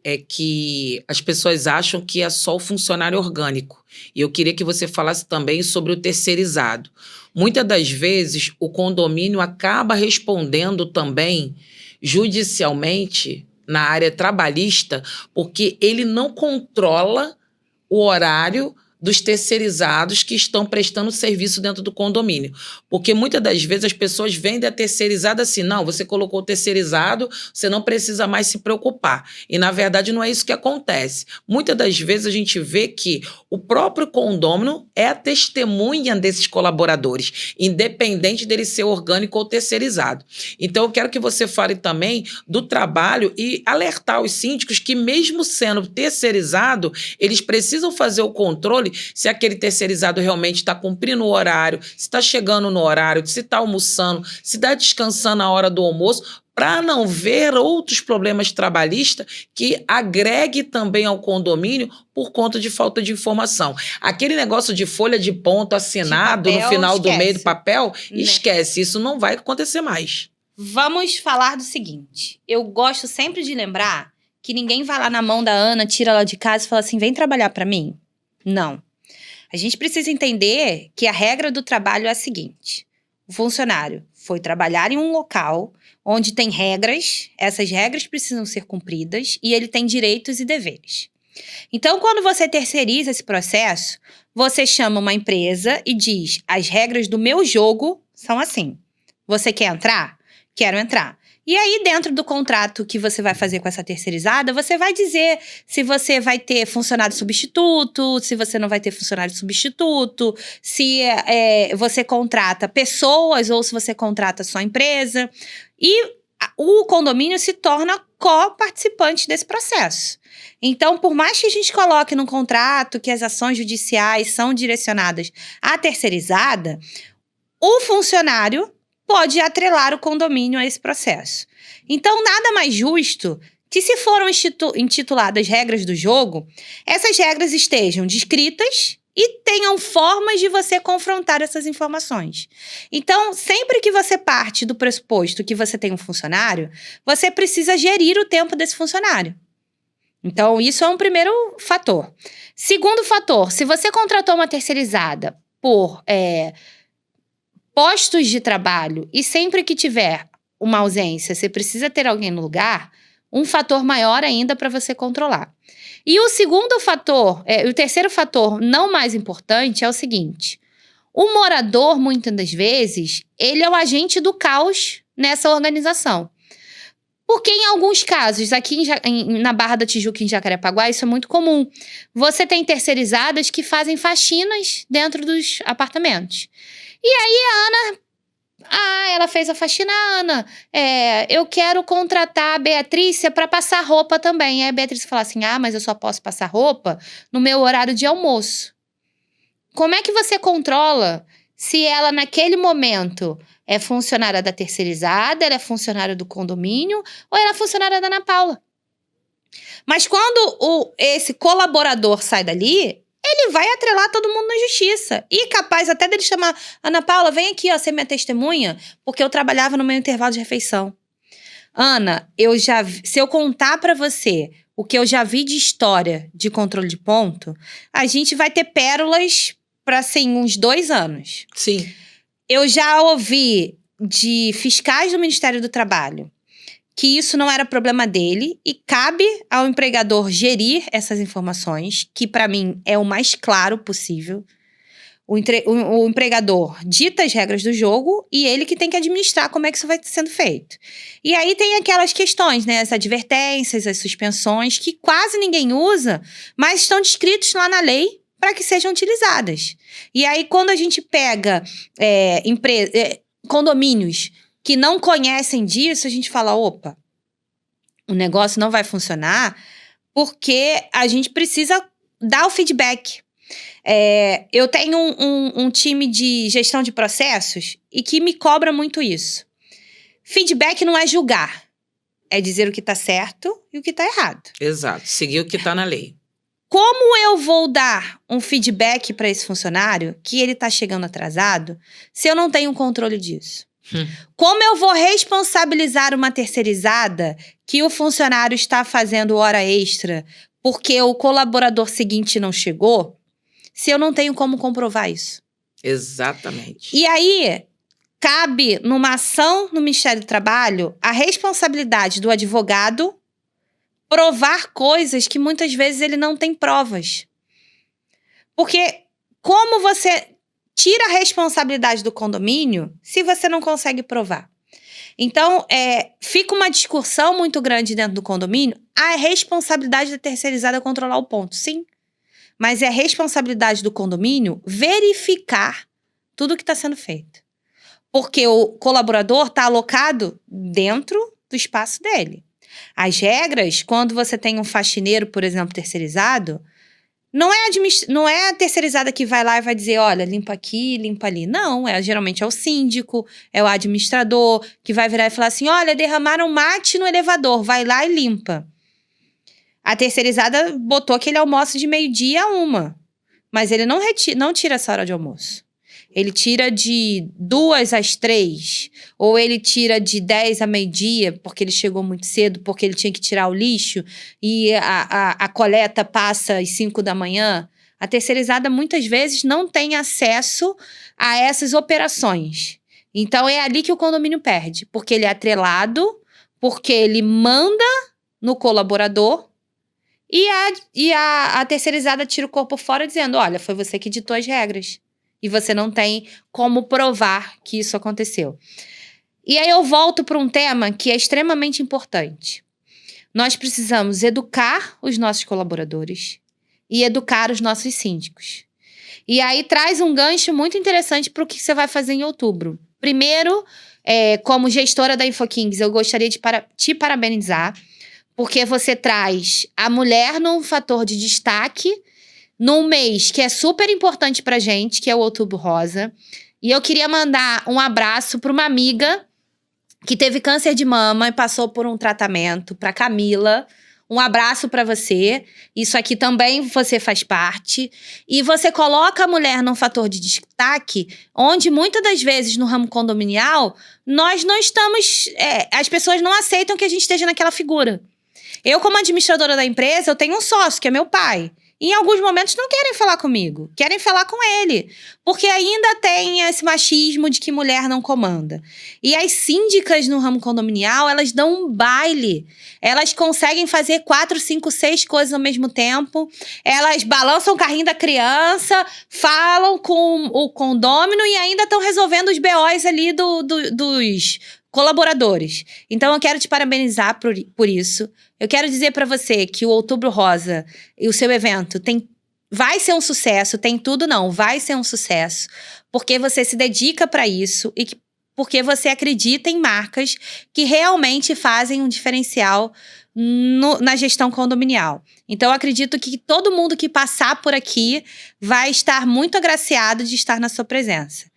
é que as pessoas acham que é só o funcionário orgânico. E eu queria que você falasse também sobre o terceirizado. Muitas das vezes, o condomínio acaba respondendo também judicialmente na área trabalhista, porque ele não controla o horário dos terceirizados que estão prestando serviço dentro do condomínio. Porque muitas das vezes as pessoas vendem a terceirizada assim, não, você colocou o terceirizado, você não precisa mais se preocupar. E, na verdade, não é isso que acontece. Muitas das vezes a gente vê que o próprio condômino é a testemunha desses colaboradores, independente dele ser orgânico ou terceirizado. Então, eu quero que você fale também do trabalho e alertar os síndicos que, mesmo sendo terceirizado, eles precisam fazer o controle se aquele terceirizado realmente está cumprindo o horário, se está chegando no horário, se está almoçando, se está descansando na hora do almoço, para não ver outros problemas trabalhistas que agregue também ao condomínio por conta de falta de informação. Aquele negócio de folha de ponto assinado papel, no final do esquece. mês do papel, Né? esquece, isso não vai acontecer mais. Vamos falar do seguinte, eu gosto sempre de lembrar que ninguém vai lá na mão da Ana, tira ela de casa e fala assim, vem trabalhar para mim. Não. A gente precisa entender que a regra do trabalho é a seguinte. O funcionário foi trabalhar em um local onde tem regras, essas regras precisam ser cumpridas e ele tem direitos e deveres. Então, quando você terceiriza esse processo, você chama uma empresa e diz, as regras do meu jogo são assim. Você quer entrar? Quero entrar. E aí, dentro do contrato que você vai fazer com essa terceirizada, você vai dizer se você vai ter funcionário substituto, se você não vai ter funcionário substituto, se você contrata pessoas ou se você contrata só empresa. E o condomínio se torna co-participante desse processo. Então, por mais que a gente coloque no contrato que as ações judiciais são direcionadas à terceirizada, o funcionário pode atrelar o condomínio a esse processo. Então, nada mais justo que, se foram intituladas regras do jogo, essas regras estejam descritas e tenham formas de você confrontar essas informações. Então, sempre que você parte do pressuposto que você tem um funcionário, você precisa gerir o tempo desse funcionário. Então, isso é um primeiro fator. Segundo fator, se você contratou uma terceirizada por postos de trabalho e sempre que tiver uma ausência, você precisa ter alguém no lugar, um fator maior ainda para você controlar. E o segundo fator, o terceiro fator não mais importante é o seguinte, o morador, muitas das vezes, ele é o agente do caos nessa organização. Porque em alguns casos, aqui na Barra da Tijuca, em Jacarepaguá, isso é muito comum. Você tem terceirizadas que fazem faxinas dentro dos apartamentos. E aí a Ana, ela fez a faxina, Ana, eu quero contratar a Beatrícia para passar roupa também. Aí a Beatrícia fala assim, mas eu só posso passar roupa no meu horário de almoço. Como é que você controla se ela naquele momento é funcionária da terceirizada, ela é funcionária do condomínio ou ela é funcionária da Ana Paula? Mas quando esse colaborador sai dali, ele vai atrelar todo mundo na justiça. E capaz até dele chamar, Ana Paula, vem aqui, ó, ser minha testemunha, porque eu trabalhava no meu intervalo de refeição. Ana, se eu contar pra você o que eu já vi de história de controle de ponto, a gente vai ter pérolas para, assim, uns 2 anos. Sim. Eu já ouvi de fiscais do Ministério do Trabalho que isso não era problema dele e cabe ao empregador gerir essas informações, que para mim é o mais claro possível. O empregador dita as regras do jogo e ele que tem que administrar como é que isso vai sendo feito. E aí tem aquelas questões, né? As advertências, as suspensões, que quase ninguém usa, mas estão descritos lá na lei para que sejam utilizadas. E aí, quando a gente pega condomínios que não conhecem disso, a gente fala, opa, o negócio não vai funcionar porque a gente precisa dar o feedback. Eu tenho um time de gestão de processos e que me cobra muito isso. Feedback não é julgar, é dizer o que está certo e o que está errado. Exato, seguir o que está na lei. Como eu vou dar um feedback para esse funcionário que ele está chegando atrasado se eu não tenho controle disso? Como eu vou responsabilizar uma terceirizada que o funcionário está fazendo hora extra porque o colaborador seguinte não chegou, se eu não tenho como comprovar isso? Exatamente. E aí, cabe numa ação no Ministério do Trabalho a responsabilidade do advogado provar coisas que muitas vezes ele não tem provas. Porque como você tira a responsabilidade do condomínio se você não consegue provar? Então, fica uma discussão muito grande dentro do condomínio. A responsabilidade da terceirizada é controlar o ponto, sim. Mas é a responsabilidade do condomínio verificar tudo que está sendo feito. Porque o colaborador está alocado dentro do espaço dele. As regras, quando você tem um faxineiro, por exemplo, terceirizado, não é a terceirizada que vai lá e vai dizer, olha, limpa aqui, limpa ali. Não, geralmente é o síndico, é o administrador, que vai virar e falar assim, olha, derramaram mate no elevador, vai lá e limpa. A terceirizada botou aquele almoço de 12h a 1h, mas ele não tira essa hora de almoço. Ele tira de 2 às 3, ou ele tira de 10 a 12h, porque ele chegou muito cedo, porque ele tinha que tirar o lixo, e a coleta passa às 5 da manhã. A terceirizada, muitas vezes, não tem acesso a essas operações. Então, é ali que o condomínio perde, porque ele é atrelado, porque ele manda no colaborador, e a terceirizada tira o corpo fora dizendo, olha, foi você que ditou as regras. E você não tem como provar que isso aconteceu. E aí eu volto para um tema que é extremamente importante. Nós precisamos educar os nossos colaboradores e educar os nossos síndicos. E aí traz um gancho muito interessante para o que você vai fazer em outubro. Primeiro, como gestora da InfoKings, eu gostaria de te parabenizar, porque você traz a mulher num fator de destaque num mês que é super importante pra gente, que é o Outubro Rosa. E eu queria mandar um abraço pra uma amiga que teve câncer de mama e passou por um tratamento, pra Camila. Um abraço pra você. Isso aqui também você faz parte. E você coloca a mulher num fator de destaque, onde muitas das vezes no ramo condominial, nós não estamos... as pessoas não aceitam que a gente esteja naquela figura. Eu, como administradora da empresa, eu tenho um sócio, que é meu pai. E em alguns momentos não querem falar comigo, querem falar com ele. Porque ainda tem esse machismo de que mulher não comanda. E as síndicas no ramo condominial, elas dão um baile. Elas conseguem fazer 4, 5, 6 coisas ao mesmo tempo. Elas balançam o carrinho da criança, falam com o condômino e ainda estão resolvendo os BOs ali dos colaboradores. Então, eu quero te parabenizar por isso. Eu quero dizer para você que o Outubro Rosa e o seu evento vai ser um sucesso, tem tudo não, vai ser um sucesso, porque você se dedica para isso e porque você acredita em marcas que realmente fazem um diferencial na gestão condominial. Então, eu acredito que todo mundo que passar por aqui vai estar muito agraciado de estar na sua presença.